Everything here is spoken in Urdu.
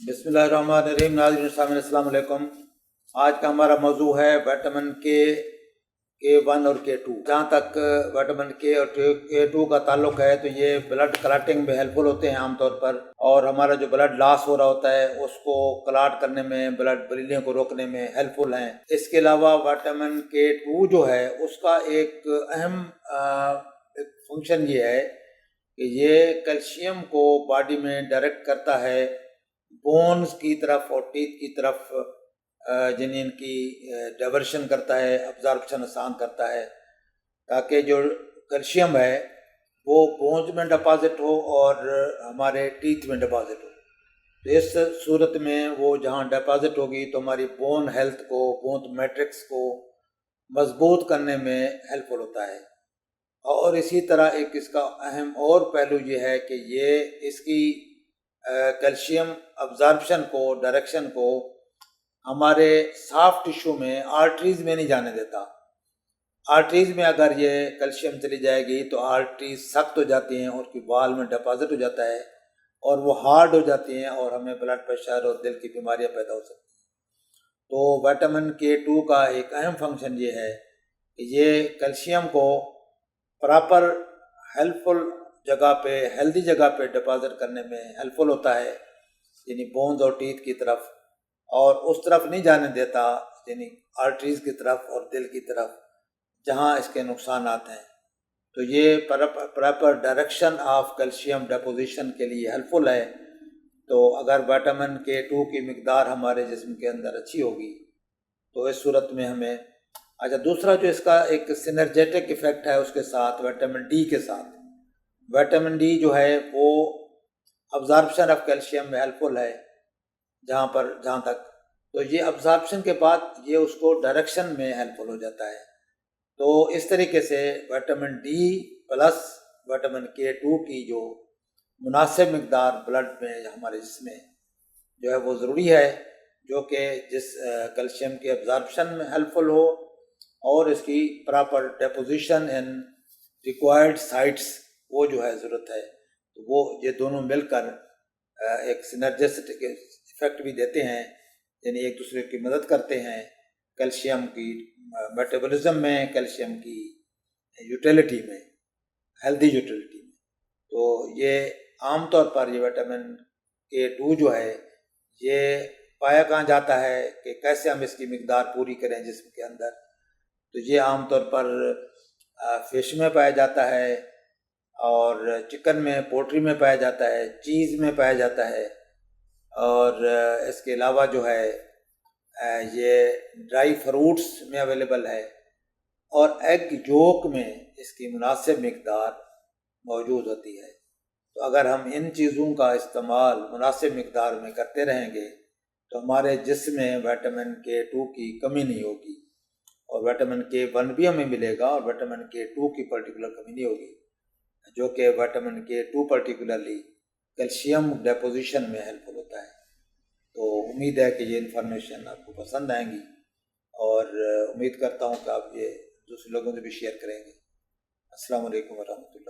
بسم اللہ الرحمن الرحیم۔ ناظرین سامعین السلام علیکم۔ آج کا ہمارا موضوع ہے وٹامن K1 اور K2۔ جہاں تک وٹامن K اور K2 کا تعلق ہے تو یہ بلڈ کلاٹنگ میں ہیلپ فل ہوتے ہیں عام طور پر، اور ہمارا جو بلڈ لاس ہو رہا ہوتا ہے اس کو کلاٹ کرنے میں، بلڈ بلیڈنگ کو روکنے میں ہیلپ فل ہیں۔ اس کے علاوہ وٹامن K2 جو ہے اس کا ایک اہم فنکشن یہ ہے کہ یہ کیلشیم کو باڈی میں ڈائریکٹ کرتا ہے بونز کی طرف اور ٹیتھ کی طرف، جنین کی ڈائیورشن کرتا ہے، ابزارپشن آسان کرتا ہے، تاکہ جو کیلشیم ہے وہ بونز میں ڈپازٹ ہو اور ہمارے ٹیتھ میں ڈپازٹ ہو۔ تو اس صورت میں وہ جہاں ڈپازٹ ہوگی تو ہماری بون ہیلتھ کو، بون میٹرکس کو مضبوط کرنے میں ہیلپ فل ہوتا ہے۔ اور اسی طرح ایک اس کا اہم اور پہلو یہ ہے کہ یہ اس کی کیلشیم ابزارپشن کو، ڈائریکشن کو ہمارے سافٹ ٹیشو میں، آرٹریز میں نہیں جانے دیتا۔ آرٹریز میں اگر یہ کیلشیم چلی جائے گی تو آرٹریز سخت ہو جاتی ہیں اور کی وال میں ڈپازٹ ہو جاتا ہے اور وہ ہارڈ ہو جاتی ہیں اور ہمیں بلڈ پریشر اور دل کی بیماریاں پیدا ہو سکتی ہیں۔ تو وٹامن K2 کا ایک اہم فنکشن یہ ہے کہ یہ کیلشیم کو پراپر ہیلپ فل جگہ پہ، ہیلدی جگہ پہ ڈپازٹ کرنے میں ہیلپ فل ہوتا ہے، یعنی بونز اور ٹیتھ کی طرف، اور اس طرف نہیں جانے دیتا، یعنی آرٹریز کی طرف اور دل کی طرف جہاں اس کے نقصانات ہیں۔ تو یہ پراپر ڈائریکشن آف کیلشیم ڈیپوزیشن کے لیے ہیلپ فل ہے۔ تو اگر وٹامن K2 کی مقدار ہمارے جسم کے اندر اچھی ہوگی تو اس صورت میں ہمیں دوسرا جو اس کا ایک سینرجیٹک ایفیکٹ ہے اس کے ساتھ، وٹامن ڈی کے ساتھ، وٹامن ڈی جو ہے وہ ابزارپشن آف کیلشیم میں ہیلپ فل ہے جہاں تک، تو یہ ابزارپشن کے بعد یہ اس کو ڈائریکشن میں ہیلپ فل ہو جاتا ہے۔ تو اس طریقے سے vitamin D plus vitamin K2 کی جو مناسب مقدار بلڈ میں ہمارے جسم میں جو ہے وہ ضروری ہے، جو کہ جس کیلشیم کے ابزارپشن میں ہیلپ فل ہو اور اس کی پراپر ڈیپوزیشن ان ریکوائرڈ سائٹس وہ جو ہے ضرورت ہے۔ تو وہ یہ دونوں مل کر ایک سینرجسٹک ایفیکٹ بھی دیتے ہیں، یعنی ایک دوسرے کی مدد کرتے ہیں کیلشیم کی میٹابولزم میں، کیلشیم کی یوٹیلیٹی میں، ہیلدی یوٹیلیٹی میں۔ تو یہ عام طور پر یہ وٹامن K2 جو ہے یہ پایا کہاں جاتا ہے کہ کیسے ہم اس کی مقدار پوری کریں جسم کے اندر، تو یہ عام طور پر فش میں پایا جاتا ہے، اور چکن میں، پولٹری میں پایا جاتا ہے، چیز میں پایا جاتا ہے، اور اس کے علاوہ جو ہے یہ ڈرائی فروٹس میں اویلیبل ہے، اور ایگ یولک میں اس کی مناسب مقدار موجود ہوتی ہے۔ تو اگر ہم ان چیزوں کا استعمال مناسب مقدار میں کرتے رہیں گے تو ہمارے جسم میں وٹامن K2 کی کمی نہیں ہوگی، اور وٹامن K1 بھی ہمیں ملے گا، اور وٹامن K2 کی پرٹیکولر کمی نہیں ہوگی، جو کہ وٹامن K2 پرٹیکولرلی کیلشیم ڈیپوزیشن میں ہیلپ فل ہوتا ہے۔ تو امید ہے کہ یہ انفارمیشن آپ کو پسند آئیں گی، اور امید کرتا ہوں کہ آپ یہ دوسرے لوگوں سے بھی شیئر کریں گے۔ السلام علیکم ورحمۃ اللہ۔